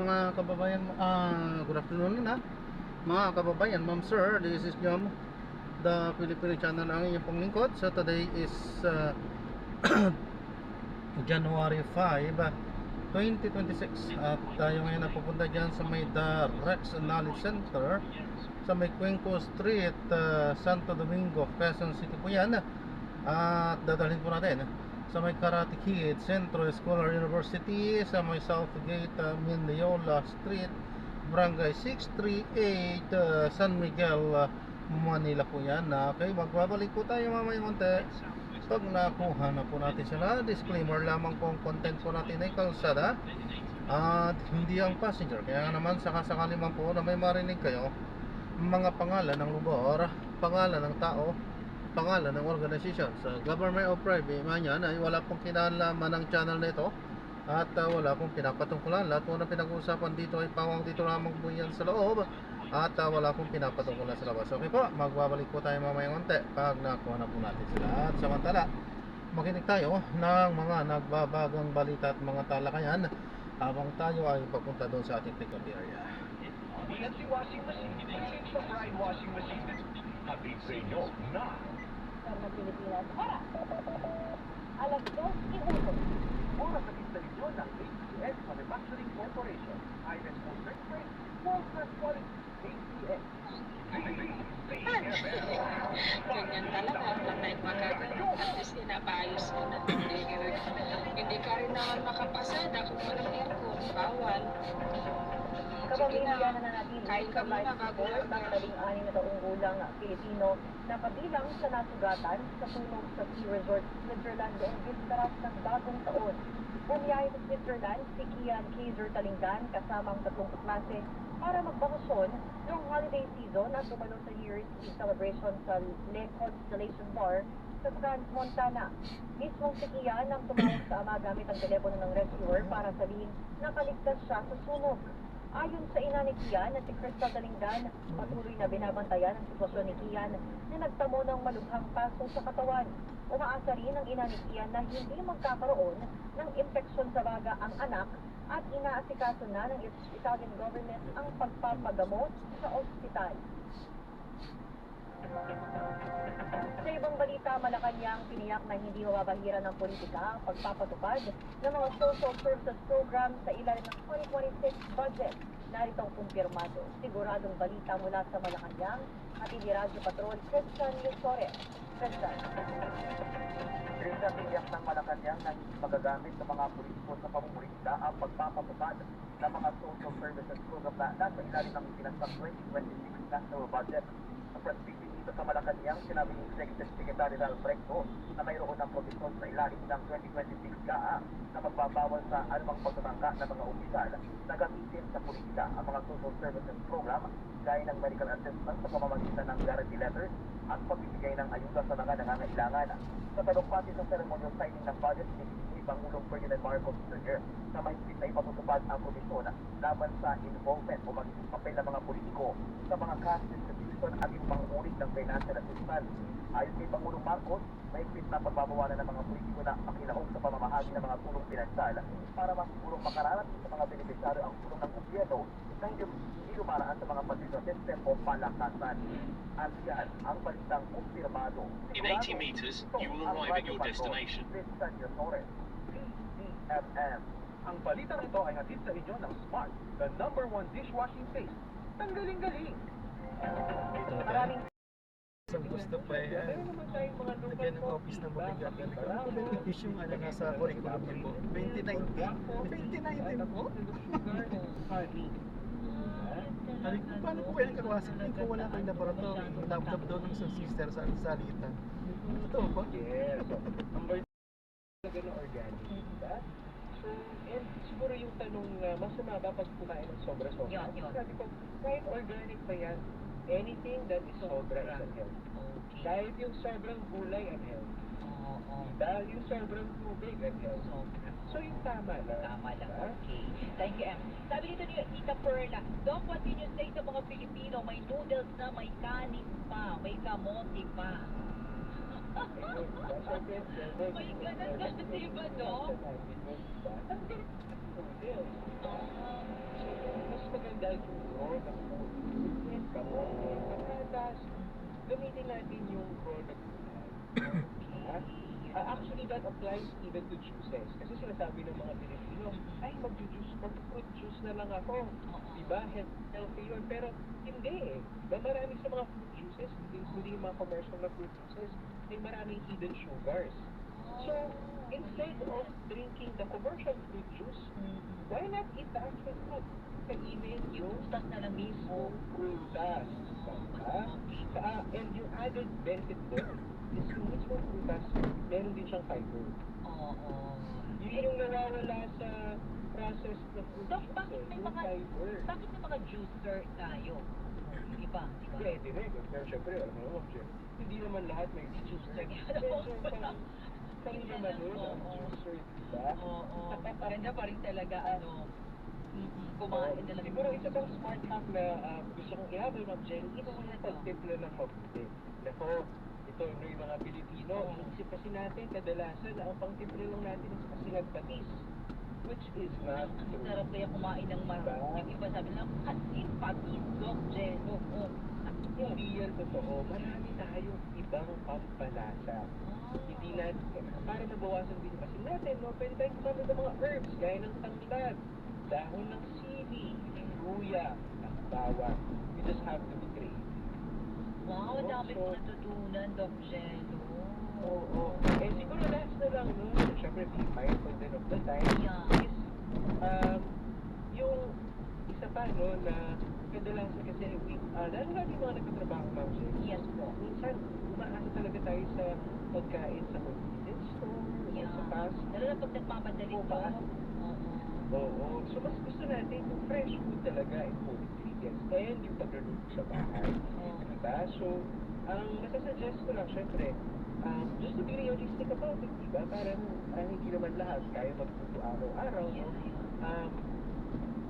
mga kababayan, good afternoon na mga kababayan, ma'am sir, this is Jom, the Filipino channel ang inyong pong lingkod. So today is January 5, 2026 at tayo ngayon napupunta dyan sa may The Rex Knowledge Center sa may Cuenco Street, Santo Domingo, Quezon City po yan. At dadalhin po natin sa may Karate Kid Centro Scholar University sa may Southgate, Mendiola Street, Barangay 638, San Miguel, Manila po yan. Okay, magbabalik po tayo mamaya konti pag nakuha na po natin sila. Disclaimer lamang po, ang content po natin ay kalsada at hindi ang passenger. Kaya naman sakasakali man po na may marinig kayo mga pangalan ng lugar, pangalan ng tao, pangalan ng organisasyon sa government o private man yan, ay wala pong kinalaman ng channel na ito at wala pong pinapatungkulan. Lahat po na pinag-uusapan dito ay pawang dito lamang po yan sa loob at wala pong pinapatungkulan sa labas. Okay po, magbabalik po tayo mamaya konti pag nakuha na po natin sila. At samantala, makinig tayo ng mga nagbabagang balita at mga talakayan habang tayo ay papunta doon sa ating pick-up area. Fancy washing machine, change the bride washing machine. Hatid sa inyo na ng Pilipinas. Oras! Alas 2:15. oras sa installasyon ng ACS Manufacturing Corporation. Iron Motor Spring, World Class Quality, ACS. Ganyan talaga, patay magagal. At least inabayos ko na. Hindi ka rin naman makapasada kung walang aircon. Bawal. Kapamilya na nanatili Kain sa ka muna life bago support ng 16 na taong gulang Pilipino na pabilang sa nasugatan sa sunog sa Ski Resort Switzerland noong Bisperas ng bagong taon. Bumiyahe sa Switzerland si Kian Kaiser Talingan kasama ang 30 klase para magbakasyon noong holiday season at dumalo sa New Year's Eve celebration sa Le Constellation Bar sa Franz, Montana. Mismong si Kian ang tumawag sa ama gamit ang telepono ng rescuer para sabihin na kaligtas siya sa sunog. Ayon sa ina ni Kian na si Crystal Talingan, patuloy na binabantayan ang sitwasyon ni Kian na nagtamo ng malubhang paso sa katawan. Umaasa rin ang ina ni Kian na hindi magkakaroon ng impeksyon sa baga ang anak at inaasikaso na ng Italian government ang pagpapagamot sa ospital. Sa ibang balita, Malacanang tiniyak na hindi mababahiran ng politika ang pagpapatupad ng mga social services program sa ilalim ng 2026 budget. Narito ang kumpirmado. Siguradong balita mula sa Malacanang at ni Radyo Patrol, Christian Lusores. Christian. Tiniyak ng Malacanang na hindi magagamit ng mga politiko sa pamumulisita ang pagpapatupad ng mga social services program na nasa ilalim ng pinansang 2026 national budget. Ang presidente dito sa Malacanang, sinabi ni Executive Secretary Ralph Recto na mayroon ng provision sa ilalim ng 2026 GAA na magbabawal sa anumang pagtatangka ng mga opisyal na gamitin sa politika ang mga social services program gaya ng medical assistance sa pamamagitan ng guarantee letters at pagbibigay ng ayuda sa mga nangangailangan. Sa talumpati sa ceremonial signing ng budget, ni Pangulong Ferdinand Marcos Jr. na mahigpit na ipatutupad ang provision laban sa involvement o magiging papel ng mga politiko sa mga cash distribution at yung pang-ulit ng financial assistance. Ayon kay Pangulong Marcos, mahigpit na pagbabawalan ng mga politiko na makilaong sa pamamahagi ng mga tulong pinansyal para masigurong makararating sa mga benepisyaryo ang tulong ng gobyerno na hindi lumaraan sa mga pag-system o palakasan. At yan ang balitang kumpirmado. In 80 meters, you will arrive at your destination. PDFM. Ang balitang ito ay hatid sa inyo ng Smart, the #1 dishwashing paste. Tanggaling-galing! Maraming Isang gusto pa eh. Lagyan ng office ng mabigat. Is yung ano nasa curriculum niyo po. 2019 po? Aling ko, paano po kayang kaklase? Kung wala kayong laboratory, lab daw ng isang sister sa salitan. Totoo ba? Yes. Ang balitang na gano'n organic, diba? So, and siguro yung tanong, masama ba pag kumain ng sobra-sobra? Yun. Sabi ko, kahit organic pa yan, anything that is sobra is unhealthy. Kahit yung sobrang gulay, unhealthy. Dahil yung sobrang tubig, unhealthy. So, yung tama lang. Tama lang, diba? okay. Thank you, Em. Sabi dito ni Tita Perla, Doc, what can you say sa mga Pilipino? May noodles na, may kanin pa, may kamote pa. May ganun kasi ba, Doc? like yung raw na food, yan, kamote, patatas, gamitin natin yung raw na gulay. Actually, that applies even to juices. Kasi sinasabi ng mga Pilipino, ay, mag-fruit juice na lang ako. Diba? Healthy yun. Pero hindi eh. Diba marami sa mga fruit juices, including yung mga commercial na fruit juices, may maraming hidden sugars. So, instead of drinking the commercial fruit juice, why not eat the actual fruit? Kainin yung Prutas na lang mismo. prutas. Diba? And yung added benefit doon is yung mismo prutas, meron din siyang fiber. Oo. Yun yung nawawala sa process na fruit Dok, juice, bakit may yung mga fiber. bakit may mga juicer tayo? Yung iba, di ba? Pwede rin. Pero syempre, alam mo naman, Jeff, hindi naman lahat may juicer. Oo. Kami naman nun, ang juicer, diba? Oo. Ganda pa rin talaga, kumain na lang. Siguro isa pang smart hack na gusto kong ihabol, Ma'am Jen, ito yung pagtimpla ng mabuti. Nako, ito yung mga Pilipino, inisip kasi natin kadalasan na ang pangtimpla lang natin is asin at patis, which is not Ang true. sarap kaya kumain ng yung iba sabi lang, asin, patis, Doc Jen. Oo. Hindi yan totoo. Marami tayong ibang pampalasa. Hindi natin, para mabawasan din yung asin natin, no? Pwede tayong gumamit ng mga herbs, gaya ng tanglad, dahon ng sili, luya, ng bawang. You just have to be creative. Wow, dami ko natutunan, Doc Jen. Oo. Eh, siguro last na lang, no? Siyempre, be mindful din of the time. Yeah. Is, yung isa pa, no, na kadalasan kasi, lalo na yung mga nagtatrabaho, Ma'am Jen. Yes po. Minsan, umaasa talaga tayo sa pagkain sa convenience store, o sa fast Lalo na pag nagmamadali Oo, po. Oo. So, mas gusto natin yung fresh food talaga and full ingredients and yung pagluluto sa bahay. Diba? So, ang masasuggest ko lang, syempre, just to be realistic about it, diba? Parang hindi naman lahat kaya magluto araw-araw, no?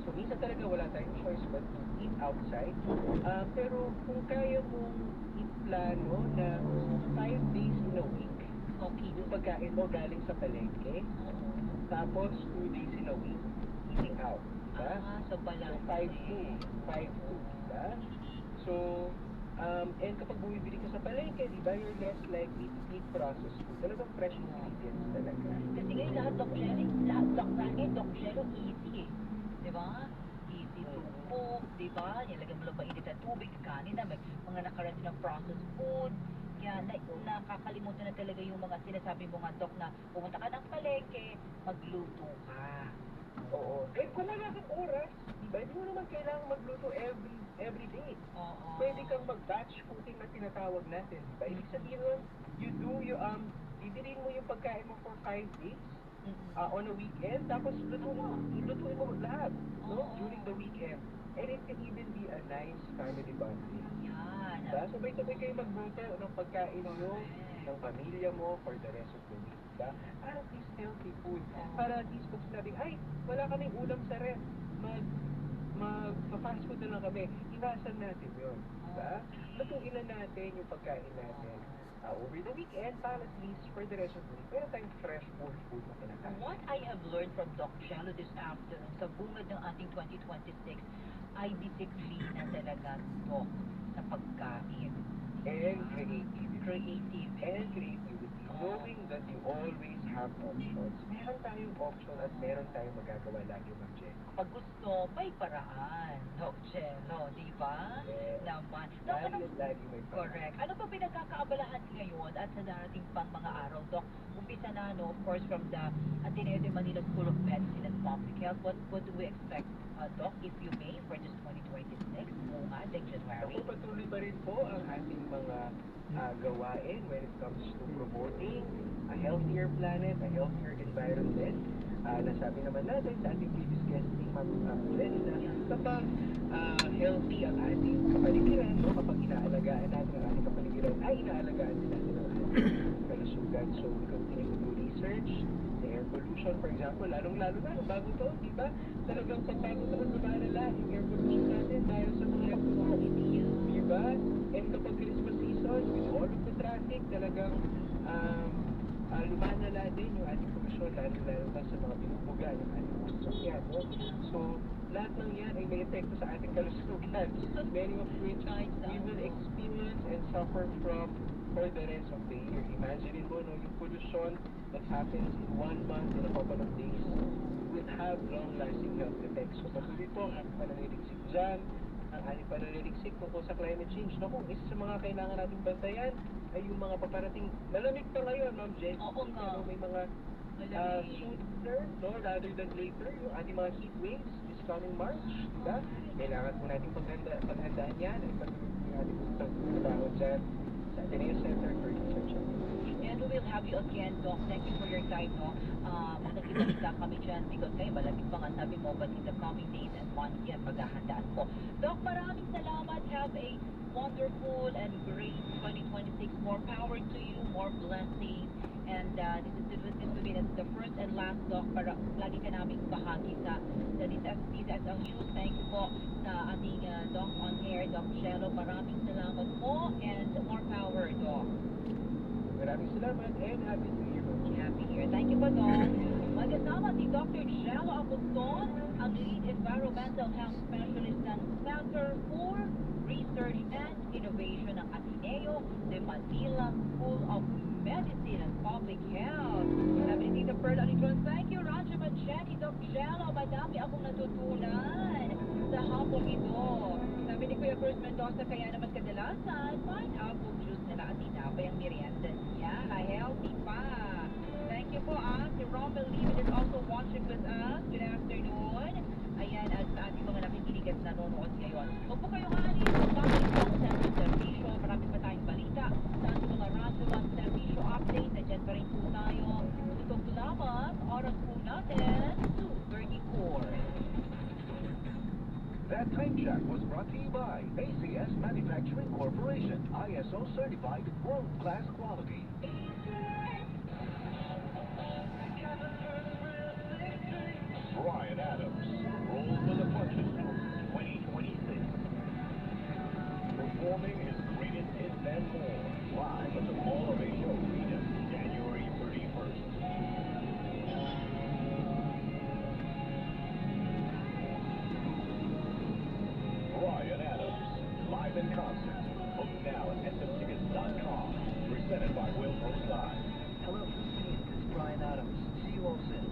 So, minsan talaga wala tayong choice but to eat outside. Pero kung kaya mong i-plano na 5 days in a week, Okay. yung pagkain mo galing sa palengke, tapos 2 days in a week, eating out. Diba? So So, balance. 5-2. 5-2, diba? So, and kapag bumibili ka sa palengke, diba, you're less likely to eat processed food. Talagang fresh ingredients talaga. Kasi ngayon lahat Doc Jen, lahat Doc ngayon, Doc Jen, easy eh. Di ba? Easy to cook, di ba? Nilagyan mo lang mainit na tubig, kanin na, may mga nakaraan ng processed food. Kaya nakakalimutan na talaga yung mga sinasabi mo nga, Doc, na pumunta ka ng palengke, magluto ka. Oo. Eh, kung wala kang oras, diba, hindi mo naman kailangan magluto every day. Oo. Pwede kang mag-batch cooking na tinatawag natin, diba? Ibig sabihin nun, didirin mo yung pagkain mo for 5 days, on a weekend, tapos lutuin mo lahat, no? During the weekend. And it can even be a nice family bonding. Yan. Diba? Sabay-sabay kayo magluto ng pagkain nyo, ng pamilya mo for the rest of the week. Diba? At least healthy food. Para at least pag sinabing, ay, wala kaming ulam sa ref, mag-fast food na lang kami. Iwasan natin yun. Diba? Lutuin na natin yung pagkain natin over the weekend para at least for the rest of the week. Meron tayong fresh food na kinakain. What I have learned from Doc Jello this afternoon sa bungad ng ating 2026 ay disiplina talaga, Doc, sa pagkain. And creativity. Creative. And creativity. Knowing that you always have options. Meron tayong option at meron tayong magagawa lagi, Ma'am Jen. Pag gusto, may paraan, Doc Jello, di ba? Yes. Naman. Doc, Lagi at lagi may paraan. correct. Ano pa pinagkakaabalahan ngayon at sa darating pang mga araw, Doc? Umpisa na, no, of course, from the Ateneo de Manila School of Medicine and Public Health. What do we expect, Doc, if you may, for this 2026, buong January? Ako patuloy pa rin po ang ating mga gawain when it comes to promoting a healthier planet, a healthier environment. Nasabi naman natin sa ating previous guesting, Ma'am Jenny, na kapag healthy ang ating kapaligiran, no, kapag inaalagaan natin ang ating kapaligiran, ay inaalagaan din natin ang ating kalusugan. So, we continue to do research, the air pollution, for example, lalong-lalo na, bago to, di ba? Talagang pag bago taon, lumalala yung air pollution natin dahil sa mga electronics, di ba? And kapag Christmas season, with all of the traffic, talagang lumalala din yung ating pollution, lalo-lalo na sa mga binubuga ng ating sasakyan, no? So, lalo lahat ng yan ay may epekto sa ating kalusugan. Many of which we will experience and suffer from for the rest of the year. Imagine mo, no, yung pollution that happens in 1 month, in a couple of days, will have long-lasting health effects. So patuloy po ang pananaliksik dyan, ang ating pananaliksik tungkol sa climate change. Naku, isa sa mga kailangan nating bantayan ay yung mga paparating, malamig pa ngayon, Ma'am Jen. Oo nga. Pero may mga sooner, no, rather than later, yung ating mga heat waves this coming March, diba? Kailangan po natin paghandaan yan at patuloy natin pagtrabaho dyan sa Ateneo Center for Research and Innovation. And we will have you again, Doc. Thank you for your time, no? Nakita-kita kami dyan because kayo malamig pa nga sabi mo, but in the coming days and months yan, paghahandaan po. Doc, maraming salamat. Have a wonderful and great 2026. More power to you, more blessings. And this will be the first and last, Doc, para lagi ka naming bahagi sa DSSU. Thank you po sa ating Doc on Air, Doc Jello. Maraming salamat po and more power, Doc. Maraming salamat and Happy New Year. Happy Year. Thank you po, Doc. Magkasama si Dr. Jello Aguston, ang lead environmental health specialist ng Center for Research and Innovation ng Ateneo de Manila School of Medicine and Public Health. Sabi ni Tita Pearl Alitron, thank you, Raja Mancheni, Doc Jello. Madami akong natutunan sa hapong ito. Sabi ni Kuya Cruz Mendoza, kaya naman kadalasan, pineapple juice nila at tinapay ang merienda niya. Healthy pa. Thank you po, si Rommel Levin is also watching with us. Good afternoon. Ayan, at sa ating mga nakikinig at nanonood ngayon. Huwag po kayong alis. Babalik po ang Central Servisyo. Marami pa tayong balita sa ating mga radyo at servisyo update. Nandiyan pa rin po tayo. Tutog lamang, oras po natin, 2:34. That time check was brought to you by ACS Manufacturing Corporation, ISO certified world-class quality. Brian Adams, Roll with the Punches, 2026. Performing his greatest hits and more, live at the Mall of Asia Arena, January 31st. Brian Adams, live in concert. Book now at smtickets.com. Presented by Wilbros Live. Hello, Philippines. This is Brian Adams. See you all soon.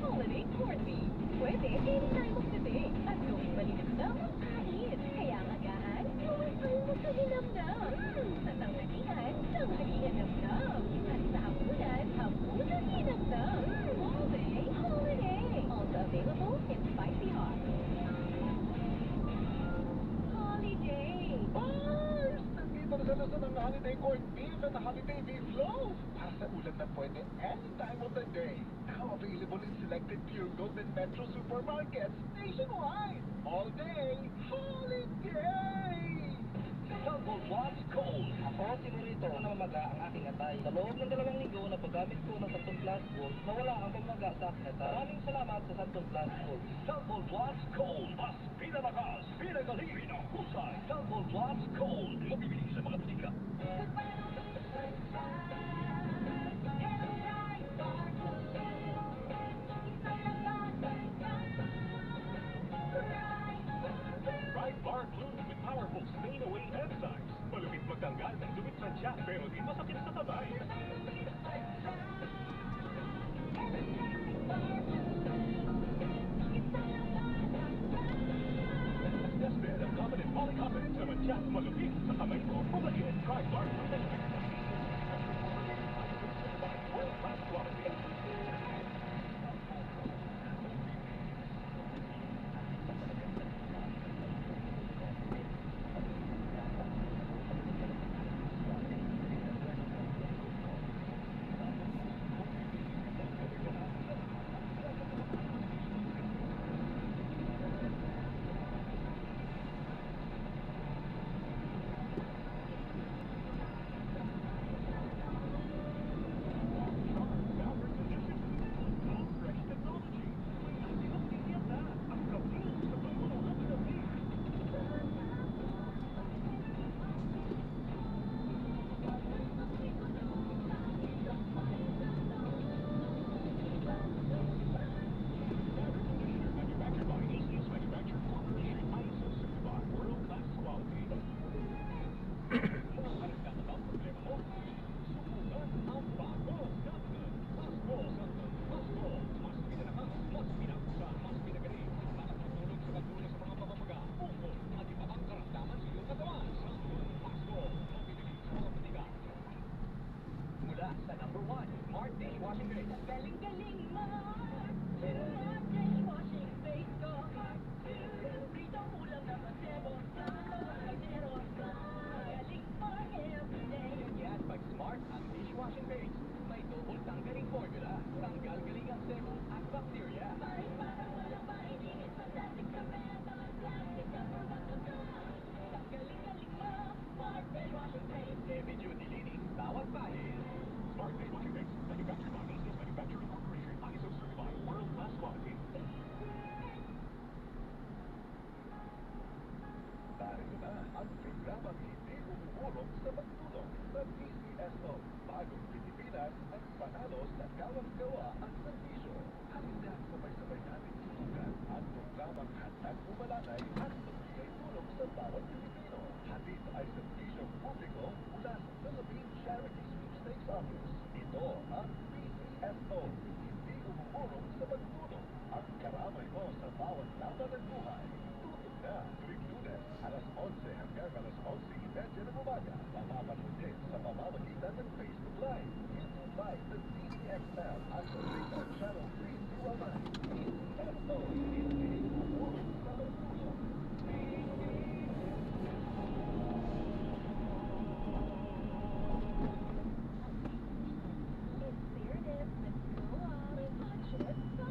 Holiday corned beef. Pwede, anytime of the day. At gawing malinamnam ang kain. Kaya agahan, gawin mo sa linamnam. Sa tanghalian, tanghalian namnam. At sa hapunan, hapunan linamnam. All day, holiday. Also available in spicy hot. Holiday. Bars! Nandito na sa nasa ng holiday corned beef at holiday beef loaf. Para sa ulam na pwede any time of the day. Now available in selected Pure Gold and Metro supermarkets nationwide. All day, holiday! Double Watts Cold. Ako, si Burrito, namamaga ang aking atay. Sa loob ng 2 linggo na paggamit ko ng Santon Plus Gold, nawala ang pagmaga sa aking atay. Maraming salamat sa Santon Plus Gold. Double Watts Cold. Mas pinalakas, pinagaling, pinahusay. Double Watts Cold. Mabibili sa mga butika. Right Bar Blue with powerful stain-away enzymes. Malupit magtanggal ng dumi sa tiyak pero di masakit sa tabay. Desper ang common and polycarbonate sa matyak malupit sa kamay mo. Pumagin, try Bar Blue. World-class quality. Smart Dishwashing Base. Galing-galing mo! Smart dishwashing base ko. Pritong ulam na masebo. Meron ka. Galing for everyday. Yan pag Smart ang dishwashing base. May double tanggaling formula. Tanggal galing ang sebo at bacteria. Para walang mainingit. Plastic na metal. Plastic na produkto ka. Galing-galing mo. Smart dishwashing base. Heavy duty linis, bawat bahid. Smart Dishwashing Base. Manufactured by Business Manufacturing Corporation. ISO certified world-class quality. Narito na ang programang hindi umurong sa pagtulong sa PCSO. Bagong Pilipinas ang panalo sa kawang-gawa at serbisyo. Halina sabay-sabay natin susukan ang programang handang umalalay at magbigay tulong sa bawat Pilipino. Hatid ay serbisyong publiko mula sa Philippine Charity Sweepstakes Office. Ito ang PCSO. Hindi umurong sa pagtulong. Ang karamay mo sa bawat laban ng buhay. Tutok na tuwing Lunes, alas 11 hanggang alas 11:30 ng umaga. Mapapanood din sa pamamagitan ng Facebook Live, YouTube Live ng DCXL at sa Twitter Channel 3209. PCSO. Hindi umurong sa pagtulong. It's fairness. Let's go on. It's so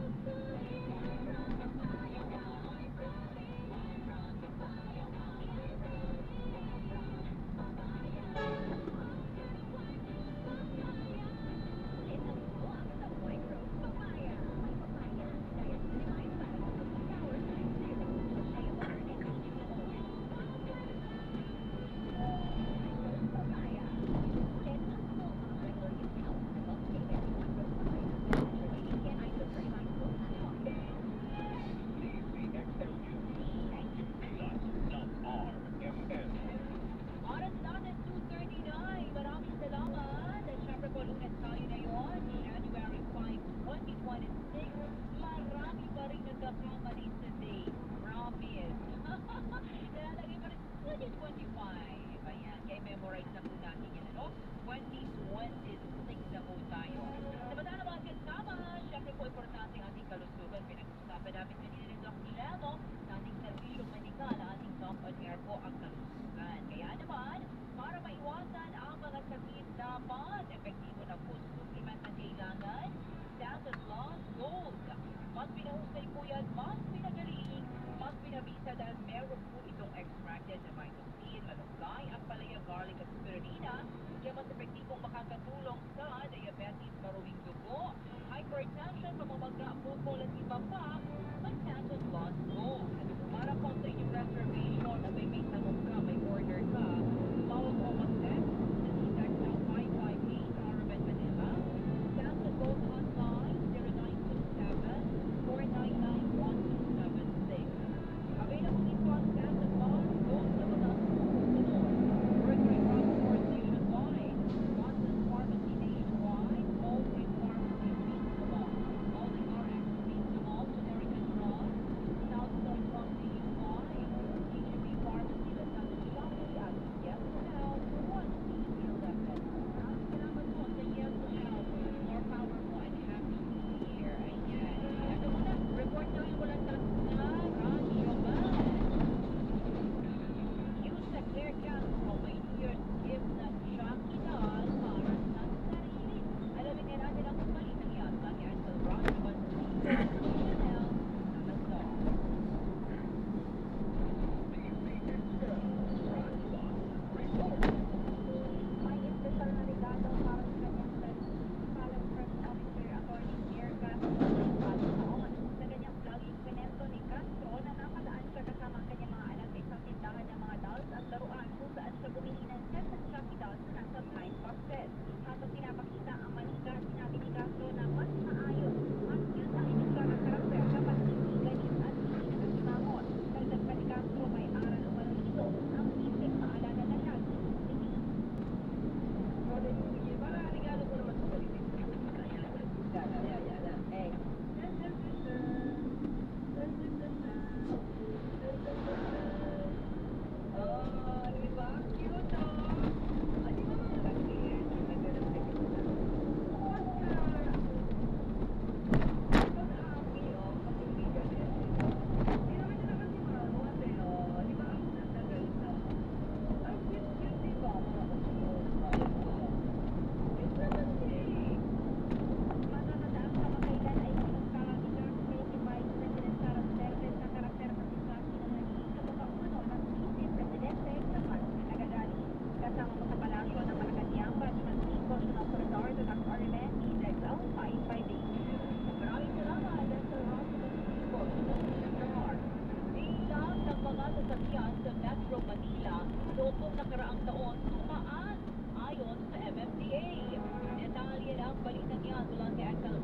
Oras natin 2:39. Maraming salamat. At syempre po, Lunes tayo na yun. January 5, 2026. Marami pa rin nagkakamali today. Promise. Nalalagay pa rin 2025. Ayan, kaya memorize na po natin yan, ano? 2026 na po tayo. Samantala mga kasama, syempre po importante ang ating kalusugan. Pinag-usapan namin kanina ni Doc Lemo sa ating serbisyong medikal, ating top on air po ang kalusugan. Kaya naman, para maiwasan ang mga sakit dapat, epektibo na food supplement ang kailangan, Stanton Lost Gold. Mas pinahusay po yan, mas pinagaling, mas pinabisa dahil meron po itong extracted na vitamin, malunggay, ang palaya, garlic at spirulina, kaya mas epektibong makakatulong sa diabetes, maruwing dugo, hypertension, pamamaga, bukol at iba pa, ang Stanton Lost Gold. Para po sa inyong reservation, abay may tanong ka, may order ka, tawag mo mag-text sa TTEX ng 558 Arabat, Manila, Stanton Gold Hotline 0927-499-1276. Available ito ang Stanton Lost Gold sa mga susunod. Mercury Transport nationwide, Watson's Pharmacy nationwide, Old Pharmacy Pizza Mall, Holding RX Pizza Mall, Generic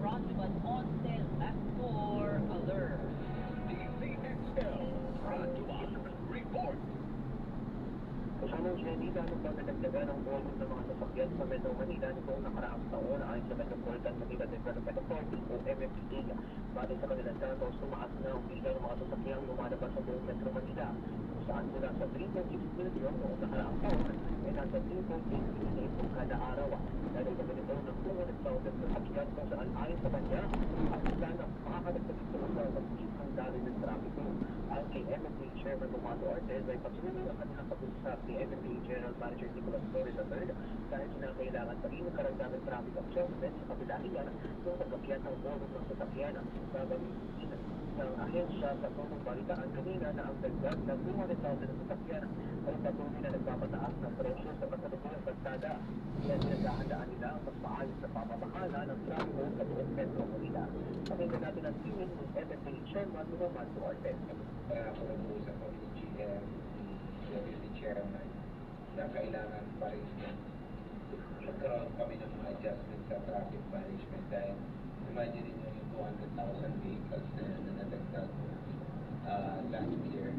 Rajuman Once Lastor Alert. DZXL Rajuan Report. Kasama siya dito ano pa nadagdagan ang volume ng mga sasakyan sa Metro Manila nitong nakaraang taon ayon sa Metropolitan Manila Development Authority o MMDA. Bali sa kanilang datos, tumaas na ang bilang ng mga sasakyang lumalabas sa buong Metro Manila kung saan mula sa 3.6 million noong nakaraang taon ay nasa 3.8 million kada araw. Dahil kami nito ng 200,000 sasakyan kung saan ayon sa kanya at sila na makakadagdag ito sa pag-isip ng daloy ng trapiko. Ayon kay MMDA Chairman Romano Ortez ay patuloy ang kanilang pag-usap ni MMDA General Manager Nicolas Torres III dahil kinakailangan pa rin ng karagdagang traffic adjustment sa kabilahian ng pagkakyan ng volume ng sasakyan. Gagamitin ng ahensya sa tulong balitaan kanina na ang dagdag ng 200,000 na sasakyan ay patuloy na nagpapataas ng presyo sa kasalukuyang kalsada. Yan pinaghahandaan nila ang mas maayos na pamamahala ng trafiko sa buong Metro Manila. Pakinggan natin ang tingin ng MMDA Chairman Romano Ortez. Kaya ako nag-uusap ko ni GM, ni Deputy Chairman, na kailangan pa rin magkaroon kami ng mga adjustment sa traffic management dahil imagine nyo yung 200,000 vehicles na nadagdag last year.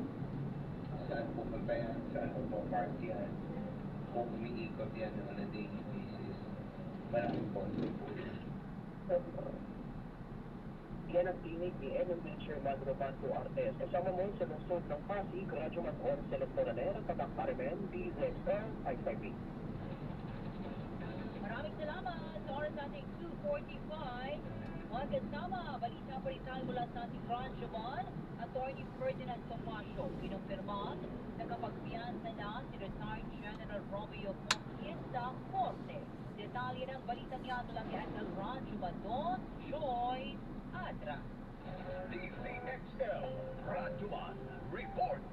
Saan pupunta yan? Saan pupunta yan? Kung umiikot yan on a daily basis, maraming point. Yan ang tinig ni MMDA Chairman Romano Ortez. Kasama mo sa lungsod ng Pasig, Radyo Maton, Selectoranera, Tatak Parimen, DZXL 558. Maraming salamat sa oras nating 2:45. Mga kasama, balita pa rin tayo mula sa ating Rajuman, Attorney Ferdinand Tomasio, kinumpirma na kapagpiyansa na si retired General Romeo Conquist sa Korte. Detalye ng balitang yan mula kay Angel Rajuman Don Joyce Adra. DZXL Rajuan Report.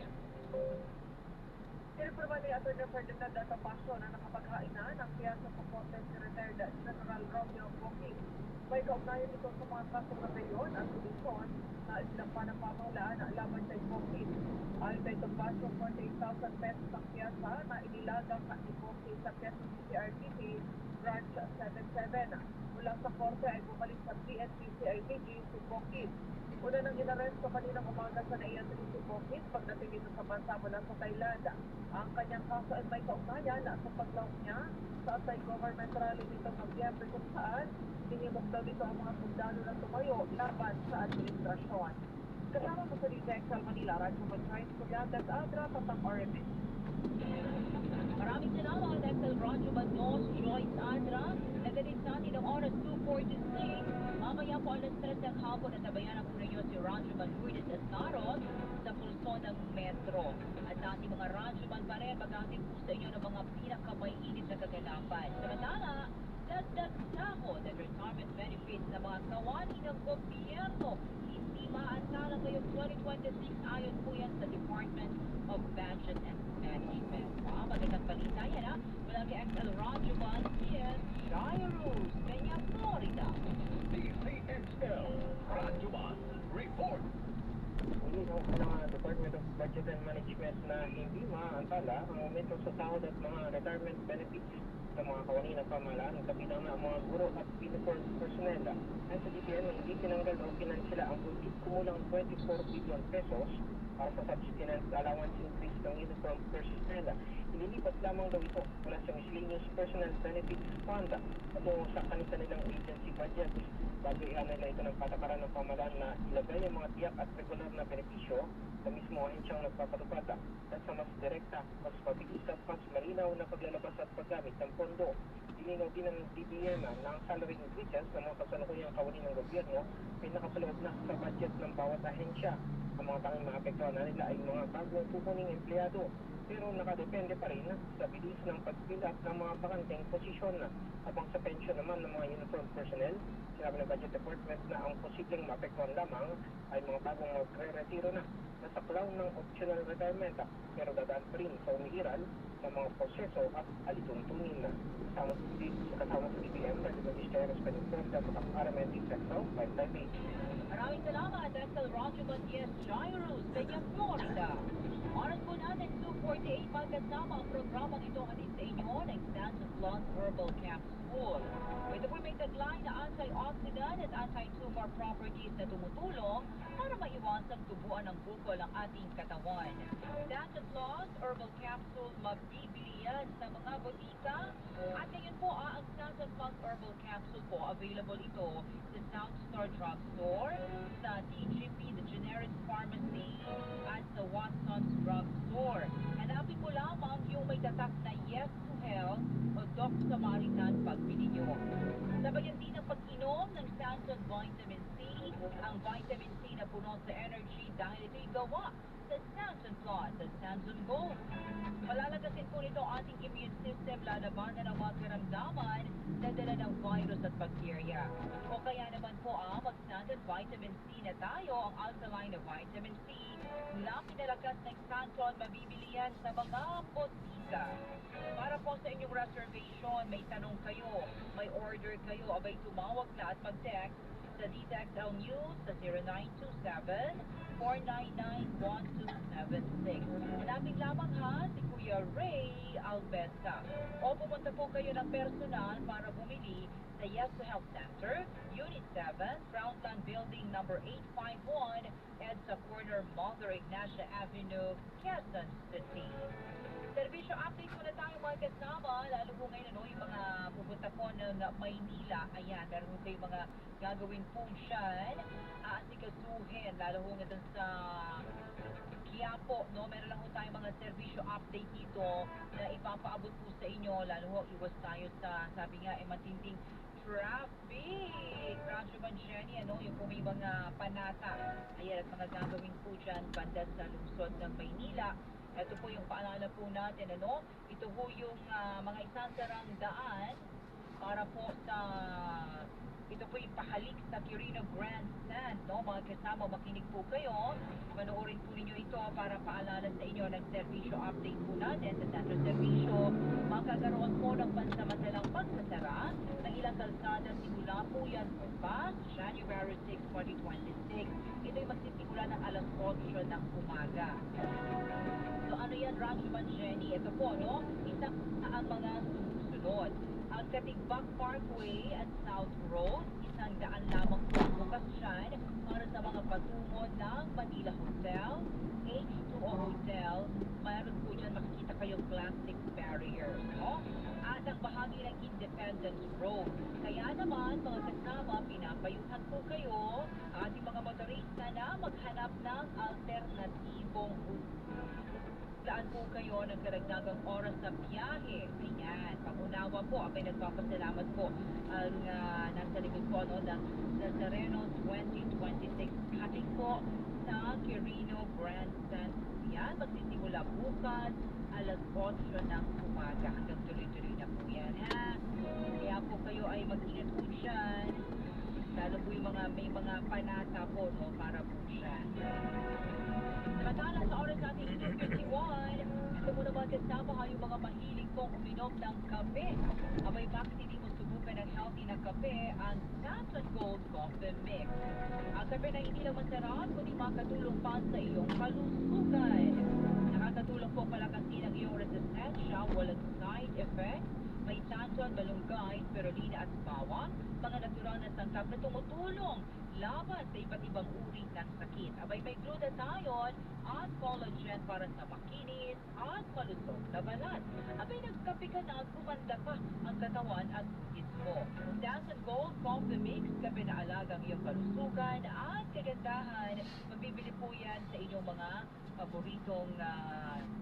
Pinipirma ni Atty. Ferdinand Tomasio na nakapaghainan ang piyansa sa Korte si retired General Romeo Conquist. May kaugnayan ito sa mga kasong rebelyon at edisyon na isinampa ng pamahalaan na laban sa Conquist. Ayon kay Tomasio, 48,000 pesos ang piyansa na inilagang ni Conquist sa Quezon City RTP Branch 77. Mula sa korte ay bumalik sa PNP CIDG si Conquist. Una nang inaresto kaninang umaga sa naiyan si Conquist pagdating dito sa bansa mula sa Thailand. Ang kanyang kaso ay may kaugnayan sa paglawak niya sa anti-government rally nitong Nobyembre kung saan hinimok daw dito ang mga sundalo na tumayo laban sa administrasyon. Kasama mo sa DZXL Manila, Radyo Magsayin, Kuliagas, Adra, Tatak RMN. Maraming salamat, Excel Radyo Manos, Joyce Adra. Nagalit sa atin ng oras 2:46. Mamaya po alas 3 ng hapon at nabayan po ninyo si Radyo Lourdes Escaron sa pulso ng Metro. At sa ating mga Radyo Man pa rin, mag-ating po sa inyo ng mga pinakamainit na kaganapan. Samantala, dagdag sahod at retirement benefits ng mga kawani ng gobyerno. Hindi maantala ngayong 2026 ayon po yan sa Department of Budget and Management. Magandang balita yan ha. Mula kay XL Rajuman, yes, Shirus, Peña, Florida. DZXL Rajuan Report. Muli ng Department of Budget and Management na hindi maantala ang aumento sa sahod at mga retirement benefits ng mga kawani ng pamahalaan kabilang na ang mga guro at uniform personnel. At sa DPM, hindi tinanggal o pinansila ang kumulang 24 billion pesos para sa subsistence allowance increase ng uniform personnel. Inilipat lamang daw ito mula sa miscellaneous personal benefits fund patungo sa kanilang agency budget. Bago nila ito ng patakaran ng pamahalaan na ilagay ang mga tiyak at regular na benepisyo sa mismo ahensyang nagpapatupad at sa mas direkta, mas mabilis at mas malinaw na paglalabas at paggamit ng pondo. Dilinaw din ng DBM na ang salary increases ng mga kasalukuyang kawani ng gobyerno ay nakapaloob na sa budget ng bawat ahensya. Ang mga tanging maapektuhan na nila ay mga bagong kukuning empleyado, pero nakadepende pa rin sa bilis ng pag-fill up ng mga bakanteng posisyon. Habang sa pension naman ng mga uniform personnel, sinabi ng Budget Department na ang posibleng maapektuhan lamang ay mga bagong magre-retiro na sa klaw ng optional retirement, pero dadaan pa rin sa umiiral sa mga proseso at alituntunin. Kasama sa DBM, Radyo Ministerio sa California, Tatak RMN, DZXL 558. Maraming salamat, Excel Rajuman, yes, Shirus, Peña, Florida. Oras po natin, 2:48, magkasama ang programang ito hatid sa inyo ng Stanton Plus Herbal Capsule. Ito po may taglay na antioxidant at anti-tumor properties na tumutulong para maiwasang tubuan ng bukol ang ating katawan. Stanton Plus Herbal Capsule, mabibili yan sa mga botika. At ngayon po, ang Stanton Plus Herbal Capsule po, available ito sa Soundstar Drug Store, sa TGP, the Generic Pharmacy, at sa Watson's Drug Store. Hanapin mo lamang yung may tatak na Yes to Health o Doc Samaritan pagbili nyo. Sabayan din ang pag-inom ng Stanton Vitamin C, ang vitamin C na puno sa energy dahil ito'y gawa sa Stanton Plus at Stanton Gold. Malalagasin po nito ang ating immune system, lalabanan ang mga karamdaman na dala ng virus at bacteria. O kaya naman po mag-Stanton Vitamin C na tayo, ang alkaline na vitamin C na pinalakas ng Stanton, mabibili yan sa mga botika. Para po sa inyong reservation, may tanong kayo, may order kayo, abay tumawag na at mag-text sa DTXL News sa 0927-499-1276. Hanapin lamang si Kuya Ray Albenta. O pumunta po kayo ng personal para bumili sa Yes to Health Center, Unit 7, Frontline Building number 851, EDSA Corner, Mother Ignacia Avenue, Quezon City. Servisyo update muna tayo mga kasama, lalo po ngayon yung mga pupunta po ng Maynila. Ayan, meron po kayong mga gagawin po siyan, asikasuhin, lalo po nga dun sa Quiapo, no? Meron lang po tayong mga servisyo update dito na ipapaabot po sa inyo, lalo po iwas tayo sa, sabi nga, matinding traffic. Radyo man Jenny, yung po may mga panata. Ayan, at mga gagawin po dyan, banda sa lungsod ng Maynila. Ito po yung paalala po natin, ito po yung mga isasarang daan para po sa, ito po yung pahalik sa Quirino Grandstand, mga kasama, makinig po kayo, manoorin po ninyo ito para paalala sa inyo ng servisyo update po natin sa Centro Servisyo. Magkakaroon po ng pansamantalang pagsasara ng ilang kalsada, simula po yan pa January 6, 2026. Ito'y magsisimula ng alas 8 ng umaga. So ano yan, Radyo Man Jenny? Ito po, isa ang mga sumusunod. Ang Katigbak Parkway at South Road, 100 lamang po ang bukas dyan para sa mga patungo ng Manila Hotel, H2O Hotel. Mayroon po dyan makikita kayong plastic barriers, at ang bahagi ng Independence Road. Kaya naman, mga kasama, pinapayuhan po kayo ating mga motorista na maghanap ng alternatibong daan po kayo ng karagdagang oras sa biyahe. Ayan, pangunawa po, abay nagpapasalamat po ang nasa likod po ng Nazareno 2026. Hating po sa Quirino Grandstand. Yan, magsisimula bukas alas 8 ng umaga hanggang tuloy-tuloy na po yan, ha? Kaya po kayo ay mag-ingat po dyan. Lalo po yung may mga panata po, para po dyan. Samantala sa oras natin 2:51, ito mo naman kasama yung mga mahilig pong uminom ng kape. Abay, bakit hindi mo subukan ng healthy na kape, ang Stanton Gold Coffee Mix. Ang kape na hindi lang masarap, kundi makatulong pa sa iyong kalusugan. Nakakatulong po palakasin ang iyong resistensya, walang side effect. May tanton, malunggay, spirulina at bawang, mga natural na sangkap na tumutulong laban sa iba't ibang uri ng sakit. Abay, may glutathione at collagen para sa makinis at malusog na balat. Abay, nagkape ka na at gumanda pa ang katawan at hugis mo. Stanton Gold Coffee Mix, kape na alagang iyong kalusugan at kagandahan. Mabibili po yan sa inyong mga paboritong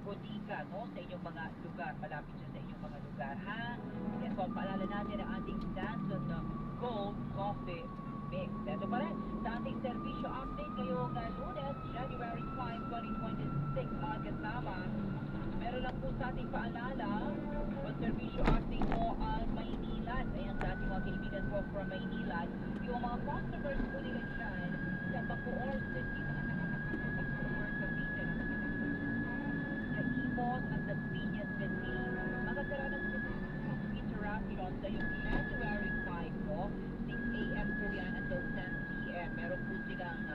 botika, sa inyong mga lugar. Malapit siya sa inyong mga lugar, ha? Yan po, paalala natin ang ating Stanton Gold Coffee Mix. Ito pa rin sa ating servisyo update ngayong Lunes, January 5, 2026, mga kasama. Meron lang po sa ating paalala, ang servisyo update po ang Maynilad. Ayan sa ating mga kaibigan po from Maynilad. Yung mga customers po nila dyan sa Bacoor City, Imos at the Piñas City. Magkakaroon ng interaction sa yung January 5 po, 6 a.m. po yan until 10 p.m. Meron po silang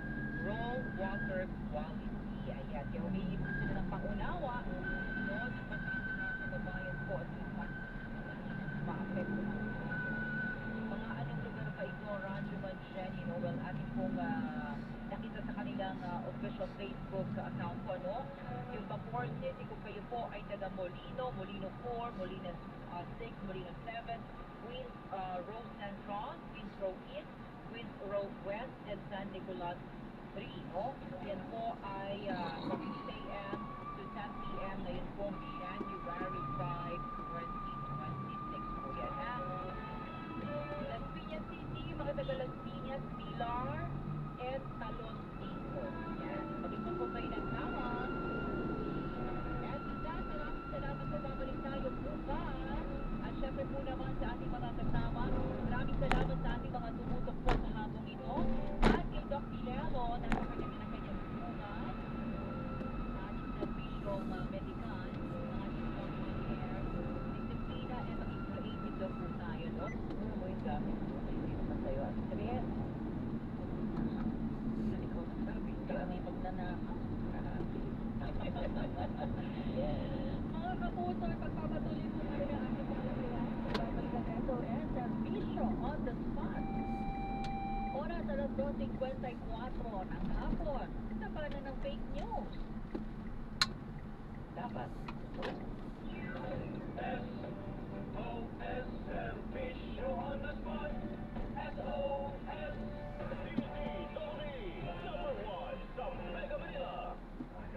raw water quality. Ayan, kaya humingi po sila ng pangunawa, di ba sa kababayan po at yung ma-affect po mga anong official Facebook account ko, no? Yung Bacoor City, kung kayo po ay taga Molino, Molino 4, Molino 6, Molino 7, Queens Row Central, Queens Row East, Queens Row West, and San Nicolas 3, no? Yan po ay from 8 a.m. to 10 p.m. ngayon pong January 5, 2026 po yan, ha? Las Piñas City, mga taga Las Piñas, Pilar, and Talon City. Yan. Pag-ikot po kayo ng tawag. And with that, maraming salamat sa babalik tayo bukas. At syempre po naman sa ating mga kasama, maraming salamat sa ating mga tumutok po sa hapong ito. At kay Doc Shelo, na kanya ng kanyang tulungan, sa ating servisyong medikal, ang ating healthcare, disiplina, and maging creative daw po tayo, no? Ano mo yung gamit mo? Hindi naman sa'yo ang stress. Ikaw na sabi, kaya may magnanakaw. Mga kapusoy, pagpapatuloy po namin ang ating pagkakaya sa babalikan ito and servisyo on the spot. Oras alas 2:54 ng hapon. Tapanan ng fake news. Dapat.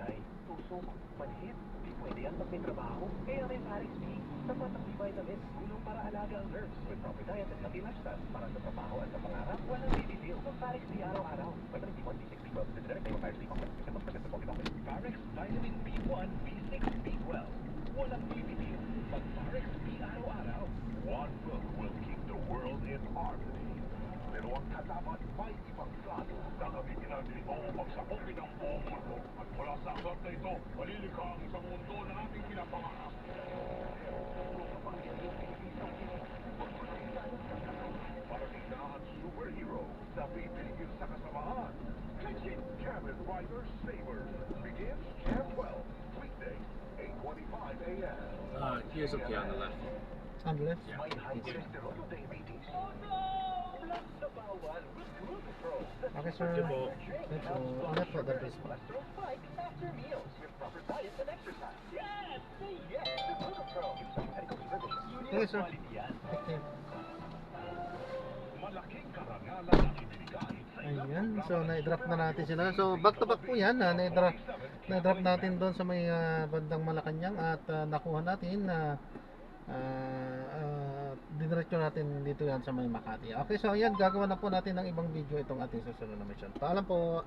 Ay, tusok, manhit. Di pwede yan pag may trabaho. Kaya may Paris B. Sapat ang vitamins, gulong para alaga ang nerves. With proper diet at healthy lifestyle. Para sa trabaho at sa pangarap, walang bibigil. Kung Paris B araw-araw. Vitamin B1, B6, B12, the generic name of Paris B complex. Ito ang present sa Parex Vitamin B1, B6, B12. Walang bibigil. Pag Parex B araw-araw. One book will keep the world in harmony. Pero ang katapat may ibang plano. Gagamitin natin ito upang sakupin ang buong mundo. At mula sa aklat na ito, malilikha ang isang mundo na ating pinapangarap. Parating na ang superhero na pipigil sa kasamaan. Kitchen Cabin Fighter Saver begins Jan 12, weekdays, 8:25 a.m. Here's okay on the left. On the left? May high cholesterol o diabetes. Oh no! Blood na bawal with Glucopro. Okay, sir. Thank you po. Thank you. Ingat po, the best po. Cholesterol spikes after meals with proper diet and exercise. Yes! Say yes to Glucopro. Medical supervision. Okay, sir. Quality yan. Okay. Malaking karangalan ang ibinigay sa Ayan, so na-drop na natin sila. So back to back po yan, na-drop natin doon sa may bandang Malacanang at nakuha natin na diniretso natin dito yan sa may Makati. Okay, so ayan, gagawa na po natin ng ibang video itong ating susunod na mission. Paalam po!